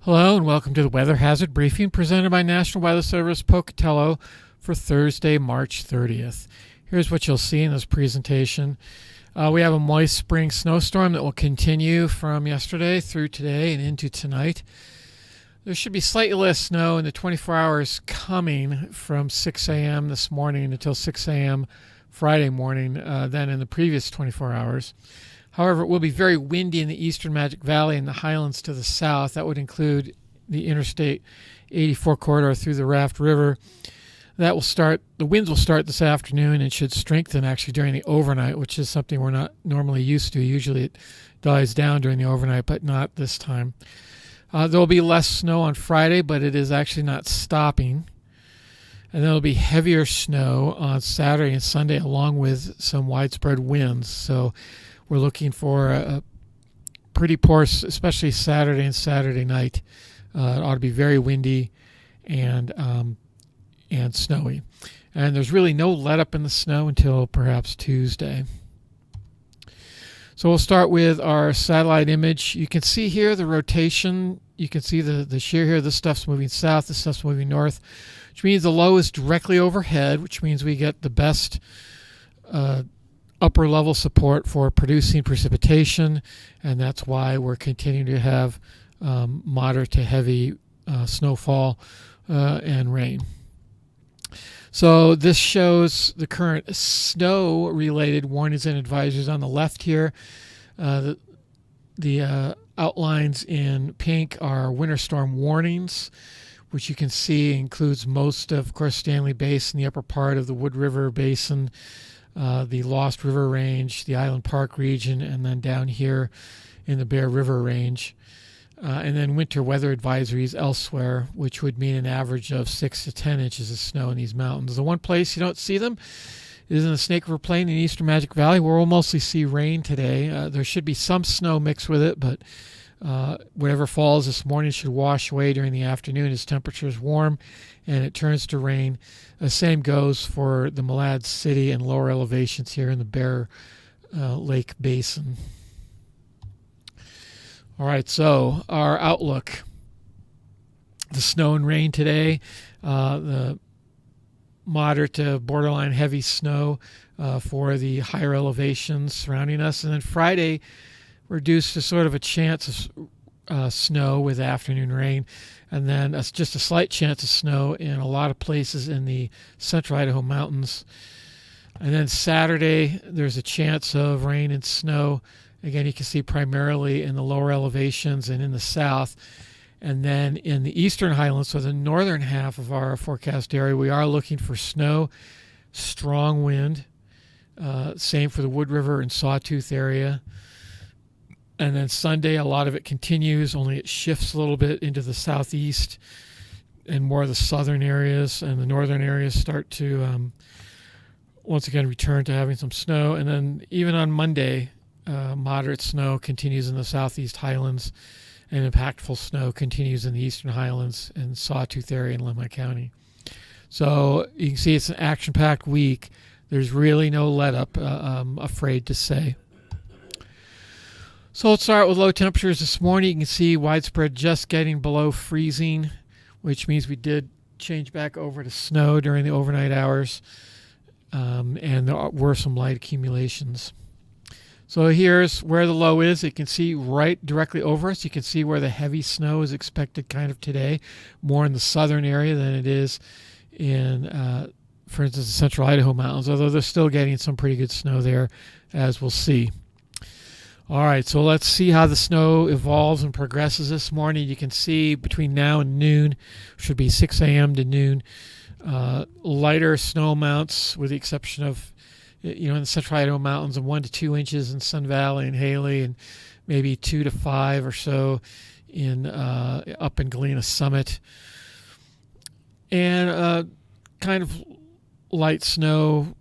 Hello and welcome to the Weather Hazard Briefing presented by National Weather Service Pocatello for Thursday, March 30th. Here's what you'll see in this presentation. We have a moist spring snowstorm that will continue from yesterday through today and into tonight. There should be slightly less snow in the 24 hours coming from 6 a.m. this morning until 6 a.m. Friday morning than in the previous 24 hours. However, it will be very windy in the eastern Magic Valley and the highlands to the south. That would include the Interstate 84 corridor through the Raft River. The winds will start this afternoon and should strengthen actually during the overnight, which is something we're not normally used to. Usually it dies down during the overnight, but not this time. There will be less snow on Friday, but it is actually not stopping. And there will be heavier snow on Saturday and Sunday along with some widespread winds. So we're looking for a pretty poor, especially Saturday and Saturday night. It ought to be very windy and snowy. And there's really no let up in the snow until perhaps Tuesday. So we'll start with our satellite image. You can see here the rotation. You can see the shear here. This stuff's moving south. This stuff's moving north, which means the low is directly overhead, which means we get the best upper level support for producing precipitation, and that's why we're continuing to have moderate to heavy snowfall and rain. So this shows the current snow-related warnings and advisories on the left here. The outlines in pink are winter storm warnings, which you can see includes most of course, Stanley Basin, the upper part of the Wood River Basin, the Lost River Range, the Island Park region, and then down here in the Bear River Range. And then winter weather advisories elsewhere, which would mean an average of 6 to 10 inches of snow in these mountains. The one place you don't see them is in the Snake River Plain in the eastern Magic Valley, where we'll mostly see rain today. There should be some snow mixed with it, but whatever falls this morning should wash away during the afternoon as temperatures warm and it turns to rain. The same goes for the Malad City and lower elevations here in the Bear Lake Basin. All right, so our outlook. The snow and rain today, the moderate to borderline heavy snow for the higher elevations surrounding us. And then Friday, reduced to sort of a chance of snow with afternoon rain, and then just a slight chance of snow in a lot of places in the central Idaho mountains. And then Saturday, there's a chance of rain and snow. Again, you can see primarily in the lower elevations and in the south. And then in the eastern highlands, so the northern half of our forecast area, we are looking for snow, strong wind. Same for the Wood River and Sawtooth area. And then Sunday, a lot of it continues, only it shifts a little bit into the southeast and more of the southern areas, and the northern areas start to once again return to having some snow. And then even on Monday, moderate snow continues in the southeast highlands, and impactful snow continues in the eastern highlands and Sawtooth area in Lemhi County. So you can see it's an action-packed week. There's really no let-up, I'm afraid to say. So let's start with low temperatures this morning. You can see widespread just getting below freezing, which means we did change back over to snow during the overnight hours, and there were some light accumulations. So here's where the low is. You can see right directly over us. You can see where the heavy snow is expected kind of today, more in the southern area than it is in, for instance, the central Idaho mountains, although they're still getting some pretty good snow there, as we'll see. All right, so let's see how the snow evolves and progresses this morning. You can see between now and noon, should be 6 a.m. to noon, lighter snow amounts with the exception of, in the central Idaho mountains of 1 to 2 inches in Sun Valley and Haley, and maybe 2 to 5 or so in up in Galena Summit. And kind of light snow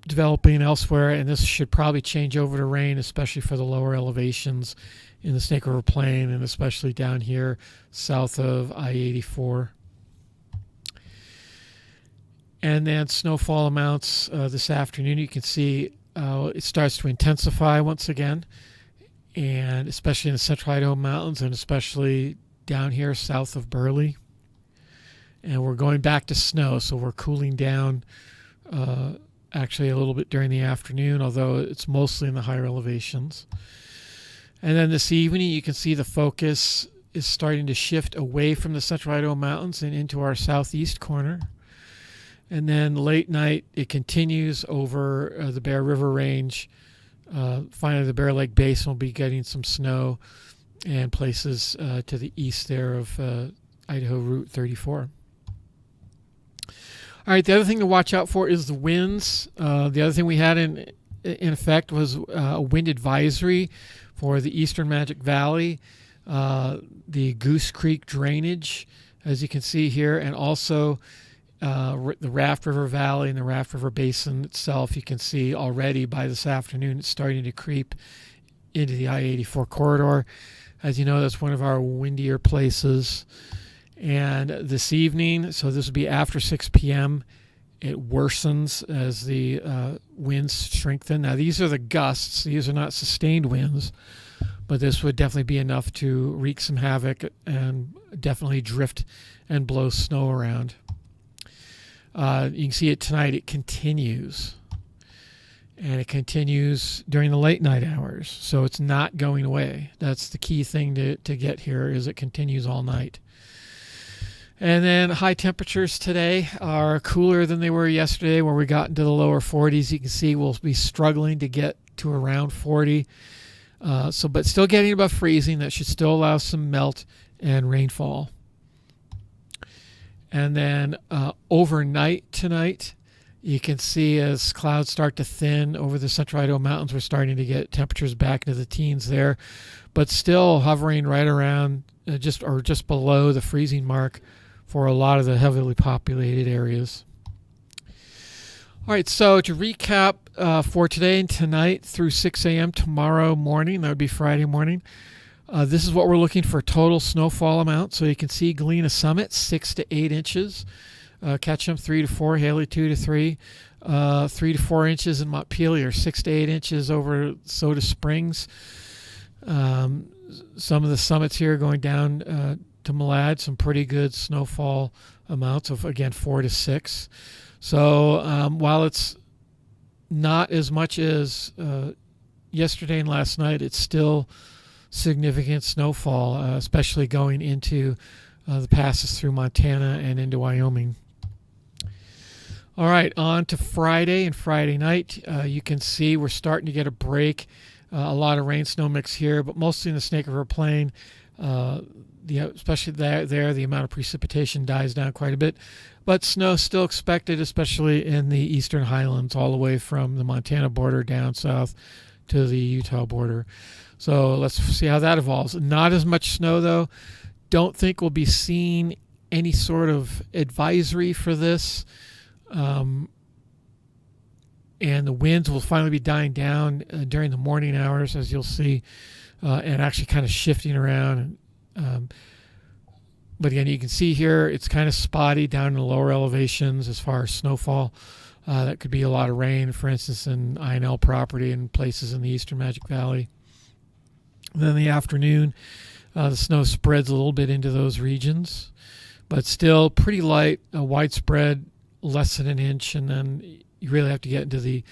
developing elsewhere, and this should probably change over to rain, especially for the lower elevations in the Snake River Plain and especially down here south of I-84. And then snowfall amounts this afternoon, you can see it starts to intensify once again, and especially in the central Idaho mountains and especially down here south of Burley. And we're going back to snow, so we're cooling down actually a little bit during the afternoon, although it's mostly in the higher elevations. And then this evening, you can see the focus is starting to shift away from the Central Idaho Mountains and into our southeast corner. And then late night, it continues over the Bear River Range. Finally, the Bear Lake Basin will be getting some snow and places to the east there of Idaho Route 34. All right, the other thing to watch out for is the winds. The other thing we had in effect was a wind advisory for the eastern Magic Valley, the Goose Creek drainage, as you can see here, and also the Raft River Valley and the Raft River Basin itself. You can see already by this afternoon it's starting to creep into the I-84 corridor. As you know, that's one of our windier places. And this evening, so this will be after 6 p.m., it worsens as the winds strengthen. Now, these are the gusts. These are not sustained winds, but this would definitely be enough to wreak some havoc and definitely drift and blow snow around. You can see it tonight. It continues. And it continues during the late night hours. So it's not going away. That's the key thing to get here, is it continues all night. And then high temperatures today are cooler than they were yesterday, where we got into the lower 40s. You can see we'll be struggling to get to around 40. But still getting above freezing. That should still allow some melt and rainfall. And then overnight tonight, you can see as clouds start to thin over the Central Idaho Mountains, we're starting to get temperatures back into the teens there, but still hovering right around just below the freezing mark for a lot of the heavily populated areas. All right, so to recap for today and tonight through 6 a.m. tomorrow morning, that would be Friday morning, this is what we're looking for: total snowfall amount. So you can see Galena Summit, 6 to 8 inches. Ketchum, 3 to 4. Haley, 2 to 3. 3 to 4 inches in Montpelier, 6 to 8 inches over Soda Springs. Some of the summits here going down to Malad, some pretty good snowfall amounts of, again, 4 to 6. So while it's not as much as yesterday and last night, it's still significant snowfall, especially going into the passes through Montana and into Wyoming. All right, on to Friday and Friday night. You can see we're starting to get a break. A lot of rain-snow mix here, but mostly in the Snake River Plain. Especially there, the amount of precipitation dies down quite a bit. But snow still expected, especially in the eastern highlands, all the way from the Montana border down south to the Utah border. So let's see how that evolves. Not as much snow, though. Don't think we'll be seeing any sort of advisory for this. And the winds will finally be dying down during the morning hours, as you'll see, and actually kind of shifting around. But again, you can see here it's kind of spotty down in the lower elevations as far as snowfall. That could be a lot of rain, for instance, in INL property and places in the eastern Magic Valley. And then in the afternoon, the snow spreads a little bit into those regions, but still pretty light, widespread, less than an inch, and then you really have to get into the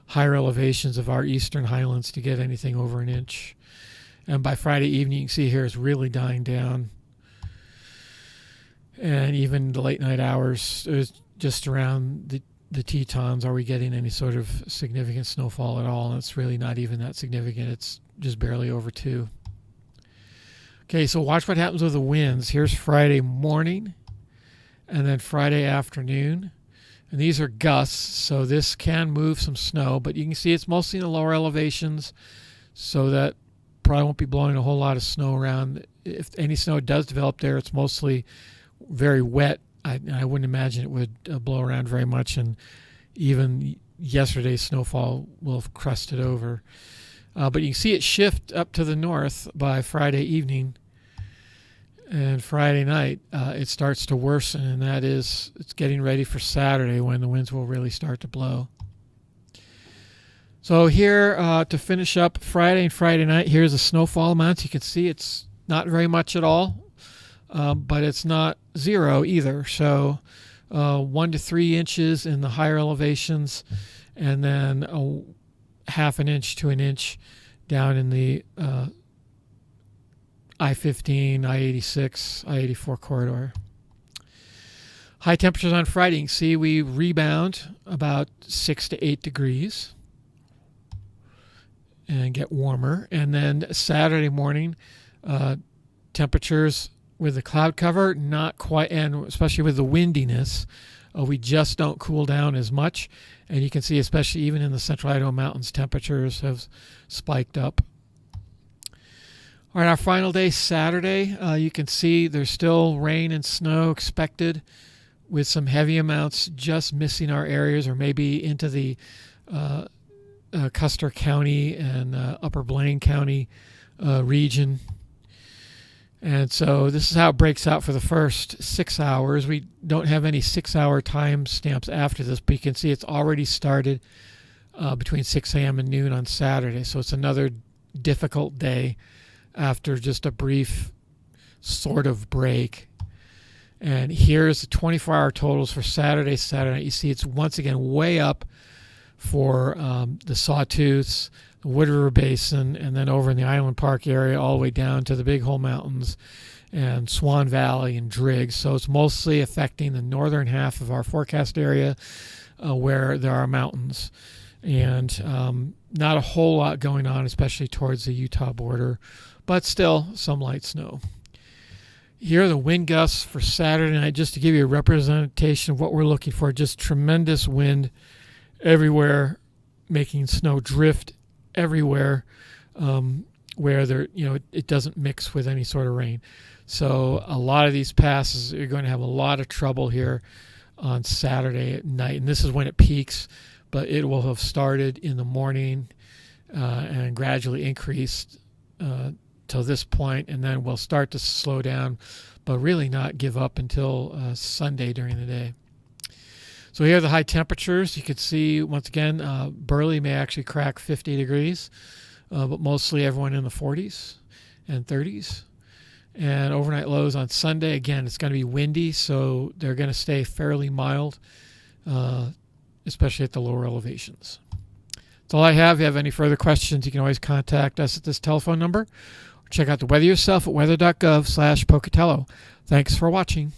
higher elevations of our eastern highlands to get anything over an inch. And by Friday evening, you can see here it's really dying down. And even the late night hours, just around the Tetons, are we getting any sort of significant snowfall at all? And it's really not even that significant. It's just barely over 2. Okay, so watch what happens with the winds. Here's Friday morning and then Friday afternoon. And these are gusts, so this can move some snow, but you can see it's mostly in the lower elevations, so that probably won't be blowing a whole lot of snow around. If any snow does develop there, it's mostly very wet. I wouldn't imagine it would blow around very much, and even yesterday's snowfall will have crusted over. But you can see it shift up to the north by Friday evening, and Friday night it starts to worsen, and it's getting ready for Saturday when the winds will really start to blow. So here to finish up Friday and Friday night, here's the snowfall amounts. You can see it's not very much at all. but it's not zero either. So 1 to 3 inches in the higher elevations, and then a half an inch to an inch down in the I-15, I-86, I-84 corridor. High temperatures on Friday. You can see we rebound about 6 to 8 degrees and get warmer. And then Saturday morning, temperatures with the cloud cover, not quite, and especially with the windiness, we just don't cool down as much. And you can see, especially even in the Central Idaho Mountains, temperatures have spiked up. All right, our final day, Saturday, you can see there's still rain and snow expected, with some heavy amounts just missing our areas, or maybe into the Custer County and Upper Blaine County region. And so this is how it breaks out for the first 6 hours. We don't have any 6-hour time stamps after this, but you can see it's already started between 6 a.m. and noon on Saturday. So it's another difficult day after just a brief sort of break. And here's the 24-hour totals for Saturday night. You see it's once again way up for the Sawtooths, the Wood River Basin, and then over in the Island Park area all the way down to the Big Hole Mountains and Swan Valley and Driggs. So it's mostly affecting the northern half of our forecast area where there are mountains. And not a whole lot going on, especially towards the Utah border, but still some light snow. Here are the wind gusts for Saturday night, just to give you a representation of what we're looking for. Just tremendous wind everywhere, making snow drift everywhere, where there, it doesn't mix with any sort of rain. So a lot of these passes, you're going to have a lot of trouble here on Saturday at night, and this is when it peaks, but it will have started in the morning and gradually increased till this point, and then we'll start to slow down, but really not give up until Sunday during the day. So here are the high temperatures. You can see, once again, Burley may actually crack 50 degrees, but mostly everyone in the 40s and 30s. And overnight lows on Sunday, again, it's going to be windy, so they're going to stay fairly mild, especially at the lower elevations. That's all I have. If you have any further questions, you can always contact us at this telephone number. Check out the weather yourself at weather.gov/Pocatello. Thanks for watching.